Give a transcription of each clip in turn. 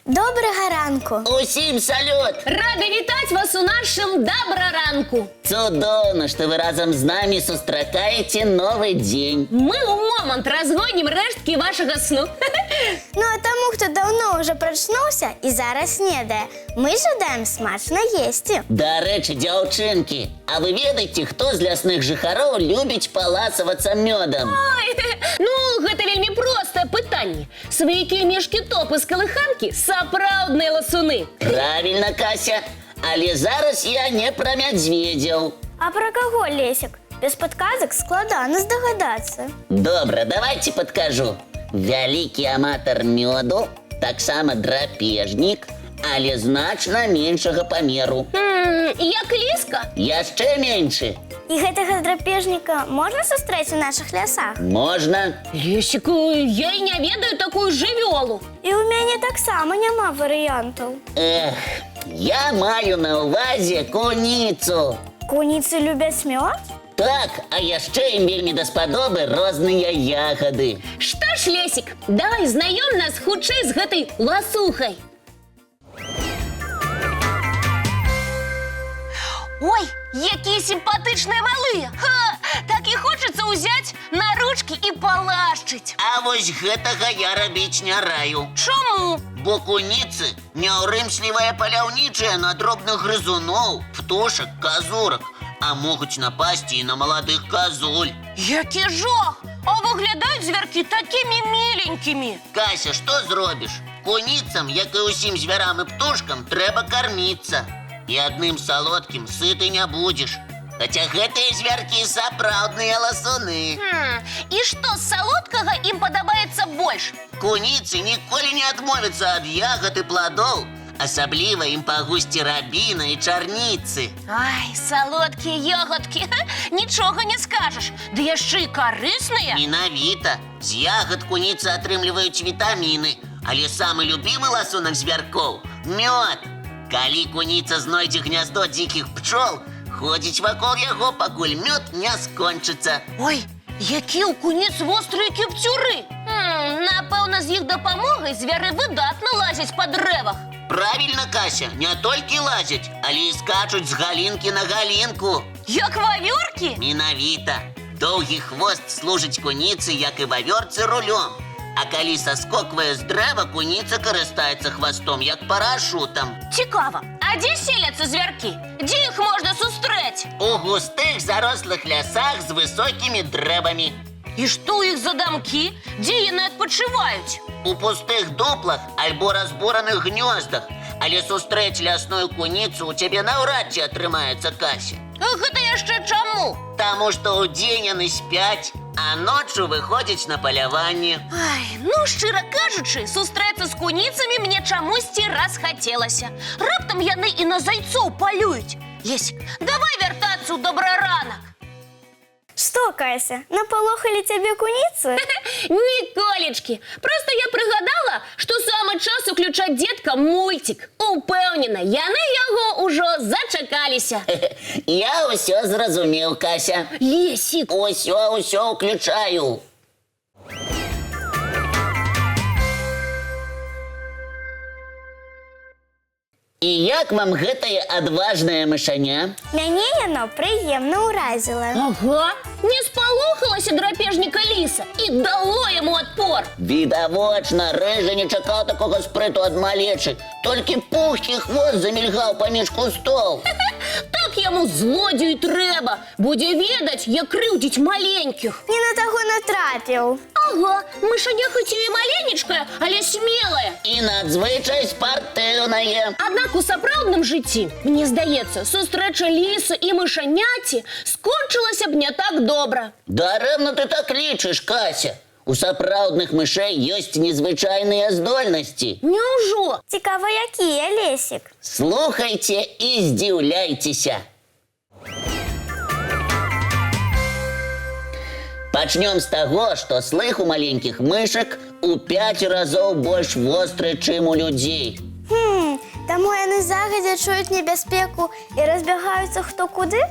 Доброго ранку. Усім салют! Рада вітаць вас у нашым добраранку. Цудоўна, што вы разам з намі сустракаеце новы дзень. Мы ў момант разгонім рэшткі вашага сну. Ну а тому, хто давно уже прачнуўся і зараз снедае, мы жадаем смачна есці. Дарэчы, дзяўчынкі, а вы ведаеце, хто з лясных жыхароў любіць паласавацца мёдам? Ой, ну, гэта вельмі простае пытанне. Сваякі мешкі-топы з калыханкі сапраўдныя ласуны. Правільна, Кася, але зараз я не пра мядзведзяў. А пра каго, Лесік? Без падказак складана здагадацца. Добра, давайте падкажу. Вялікі аматар мёду, таксама драпежнік, але значна меншага памеру. Як ліска? Яшчэ меншы. І гэтага драпежніка можна сустрэць у нашых лясах? Можна. Лесіку, я і не ведаю такую жывёлу. І ў мяне таксама няма варыянтаў. Эх, я маю на ўвазе куніцу. Куніцы любяць мёд? Так, а яшчэ ім вельмі даспадобы розныя ягады. Што ж, Лесік, давай знаём нас хутчэй з гэтай ласухай. Ой, якія сімпатычныя малыя! Так і хочацца ўзяць на ручкі і палашчыць. А вось гэтага я рабіць не раю. Чаму? Бо куніцы няўрымслівыя паляўнічыя на дробных грызуноў, птушак, казурак, а могуць напасці і на маладых казуль. Які жах! А выглядаюць звяркі такімі міленькімі. Кася, што зробіш? Куніцам, як і ўсім звярам і птушкам, трэба карміцца. І адным салодкім сыты не будзеш. Хаця гэтыя звяркі сапраўдныя ласуны. І што з салодкага ім падабаецца больш? Куніцы ніколі не адмовяцца ад ягад і пладоў. Асабліва ім па гусці рабіна і чарніцы. Ай, салодкія ягадкі, нічога не скажаш. Ды яшчэ і карысныя. Менавіта. З ягад куніцы атрымліваюць вітаміны. Але самы любімы ласунак звяркоў – мёд. Калі куніца знойдзе гняздо дзікіх пчол, ходзіць вакол яго, пакуль мёд не скончыцца. Ой, які ў куніц вострыя кіпцюры. Напэўна, з іх дапамогай звяры выдатна лазяць па дрэвах. Правільна, Кася, не толькі лазяць, але і скачуць з галінкі на галінку. Як вавёркі? Менавіта. Доўгі хвост служыць куніцы, як і вавёрцы, рулём. А калі саскоквае з дрэва, куніца карыстаецца хвастом, як парашутам. Цікава, а дзе селяцца звяркі? Дзе іх можна сустрэць? У густых зарослых лясах з высокімі дрэвамі. І што ў іх за дамкі? Дзе яны адпачываюць? У пустых дуплах альбо разбураных гнёздах. Але сустрэць лясную куніцу у цябе наўрад ці атрымаецца, Кася. Гэта яшчэ чаму? Таму што ўдзень яны спяць, а ноччу выходзяць на паляванне. Ай, ну, шчыра кажучы, сустрэцца з куніцамі мне чамусьці расхацелася. Раптам яны і на зайцоў палююць. Лесік, давай вяртацца ў добраранак. Што, Кася, напалохалі цябе куніцы? Ніколечкі, проста я прыгадала, што самы час уключаць дзеткам мульцік. Упэўнена, яны яго ўжо зачакаліся. Я ўсё зразумеў, Кася. Лесік. Усё ўключаю. І як вам гэтае адважнае мышаня? Мяне яно прыемна ўразіла. Ага, не спалохалася драпежніка ліса і дало яму адпор. Відавочна, рыжа не чакаў такога спрыту ад малечы. Толькі пухкі хвост замільгаў паміж кустоў. Так яму злодзею трэба. Будзе ведаць, як крыўдзіць маленькіх. Не на таго натрапіў. Ага, мышаня хоць і маленечкая, але смелая. І надзвычай спартыўнае. Аднак у сапраўдным жыцці, мне здаецца, сустрэча ліса і мышаняці скончылася б не так добра. Дарэмна ты так лічыш, Кася. У сапраўдных мышэй ёсць незвычайныя здольнасці. Няўжо? Цікава, якія, Лесік? Слухайце і здзіўляйцеся. Пачнём з таго, што слых у маленькіх мышак у 5 разоў больш востры, чым у людзей. Таму яны Яны загадзя чуюць небяспеку і разбягаюцца хто куды?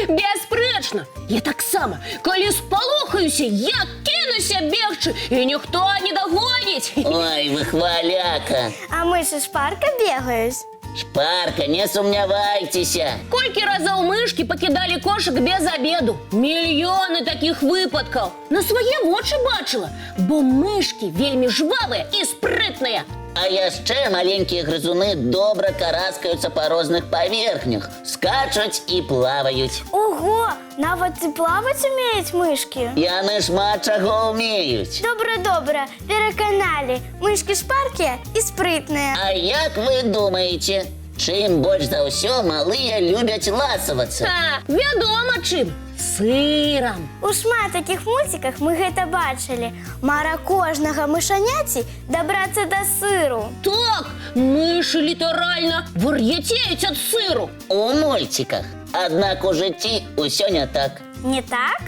Бясспрэчна. Я таксама, калі спалохаюся, я кінуся бегчы, і ніхто не дагоніць. Ой, выхваляка. А мышы шпарка бегаюць. Шпарка, не сумнявайцеся. Колькі разоў мышкі пакідалі кошык без абеду? Мільёны такіх выпадкаў. На свае вочы бачыла, бо мышкі вельмі жвавыя і спрытныя. А яшчэ маленькія грызуны добра караскаюцца па розных паверхнях, скачуць і плаваюць. Ого, нават і плаваць умеюць мышкі. Яны шмат чаго ўмеюць. Добра, пераканалі. Мышкі шпаркія і спрытныя. А як вы думаеце, чым больш за ўсё малыя любяць ласавацца? Вядома чым. Сырам. У шмат такіх мульціках мы гэта бачылі. Мара кожнага мышаняці дабрацца да сыру. Так, мышы літаральна вар'яцеюць ад сыру. У мульціках. Аднак у жыцці ўсё не так. Не так?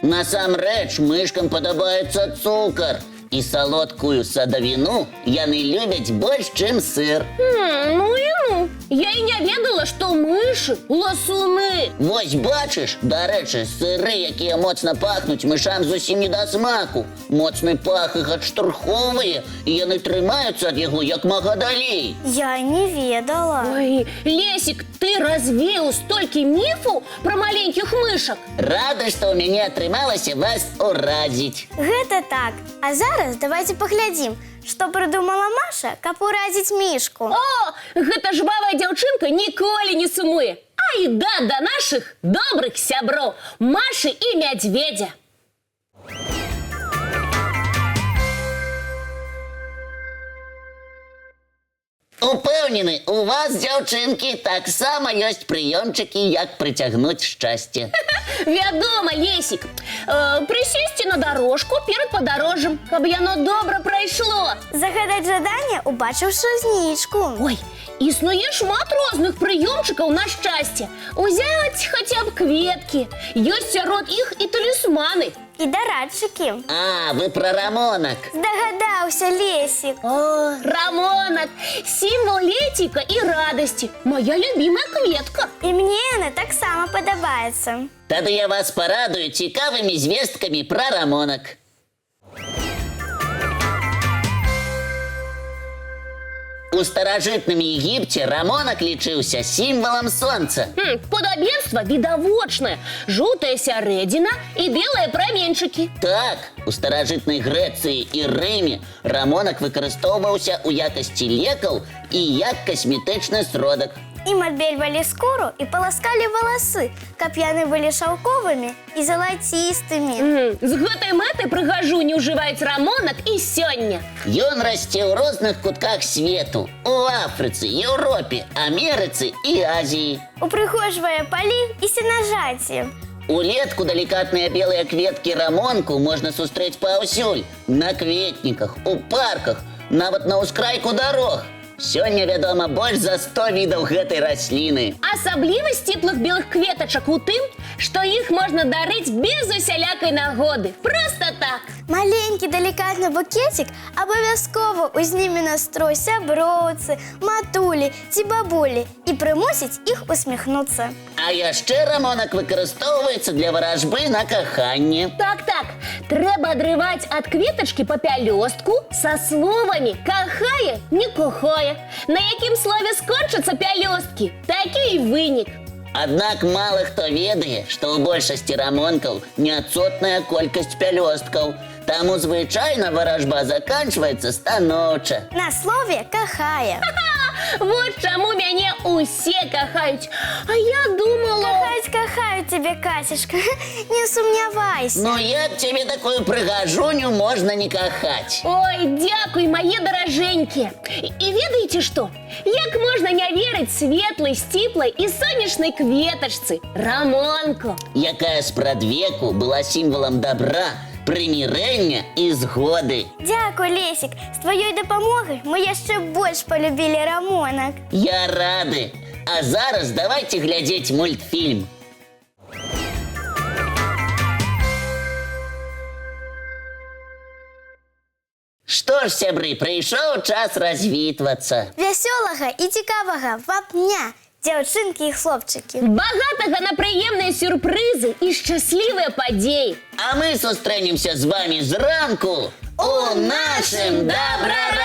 Насамрэч мышкам падабаецца цукар. І салодкую садавіну яны любяць больш, чым сыр. Ну. Я і не ведала, што мышы ласуны. Вось бачыш, дарэчы, сыры, якія моцна пахнуць, мышам зусім не да смаку. Моцны пах іх адштурхоўвае, і яны трымаюцца ад яго як мага далей. Я не ведала. Ой, Лесік, ты развеяў столькі міфаў пра маленькіх мышак. Рада, што ў мяне атрымалася вас уразіць. Гэта так. А зараз давайте паглядзім, што прыдумала Маша, каб уразіць мішку. О, гэта жвавая дзяўчынка ніколі не сумуе. Айда да нашых добрых сяброў Машы і мядзведзя. Упэўнены, у вас, дзяўчынкі, таксама ёсць прыёмчыкі, як прыцягнуць шчасце. Вядома, Лесік. Прысесці на дарожку перад падарожжам, каб яно добра прайшло. Загадаць жаданне, убачыўшы знічку. Ой, існуе шмат розных прыёмчыкаў на шчасце. Узяць хаця б кветкі. Ёсць сярод іх і талісманы. І дарадчыкі. А, вы пра рамонак. Здагадаўся, Лесік. О, рамонак, сімвал леціка і радасці. Моя любімая кветка. І мне яна таксама падабаецца. Тады я вас парадую цікавымі звесткамі пра рамонак. У старажытным Егіпце рамонак лічыўся сімвалам сонца. Падабенства відавочнае. Жоўтая сярэдзіна і белыя праменчыкі. Так, у старажытнай Грэцыі і Рыме рамонак выкарыстоўваўся ў якасці лекаў і як касметычны сродак. Ім адбельвалі скуру і паласкалі валасы, каб яны былі шаўковымі і залацістымі. З гэтай мэтай прыгажуні ўжываюць рамонак і сёння. Ён расце ў розных кутках свету. У Афрыцы, Еўропе, Амерыцы і Азіі. Упрыгожвае палі і сенажаці. Улетку далікатныя белыя кветкі рамонку можна сустрэць паўсюль. На кветніках, у парках, нават на ўскрайку дарог. Сёння вядома больш за 100 відаў гэтай расліны. Асаблівасць цеплых белых кветачак у тым, што іх можна дарыць без усялякай нагоды. Проста так. Маленькі далікатны букетик абавязкова узніме настрой сяброўцы, матулі ці бабулі і прымусіць іх усміхнуцца. А яшчэ рамонак выкарыстоўваецца для варажбы на каханне. Так, трэба адрываць ад кветачкі па пялёстку са словамі «кахае, не кохае». На якім слове скончацца пялёсткі, такі і вынік. Аднак мала хто ведае, што ў большасці рамонкаў неадсотная колькасць пялёсткаў. Таму звычайна варажба заканчваецца станоўча. На слове «кахае». Вот чаму мяне усе кахаюць. А я думала... Кахаюць цябе, Кацюшка, не сумнявайся. Ну як цябе такую прыгажуню можна не кахаць? Ой, дзякуй, мае даражэнькія. І ведаеце што? Як можна не верыць светлай, сціплай і сонечнай кветачцы, рамонку? Якая спрадвеку была сімвалам добра, прымірэння і згоды. Дзякуй, Лесік. З тваёй дапамогай мы яшчэ больш полюбілі рамонак. Я рады. А зараз давайте глядзець мультфільм. Што ж, сябры, прыйшоў час развітвацца. Вясёлага і цікавага вам дня, дзяўчынкі і хлопчыкі. Багатага на прыемныя сюрпрызы і шчаслівыя падзеі. А мы сустрэнемся з вамі зранку у нашым добраране!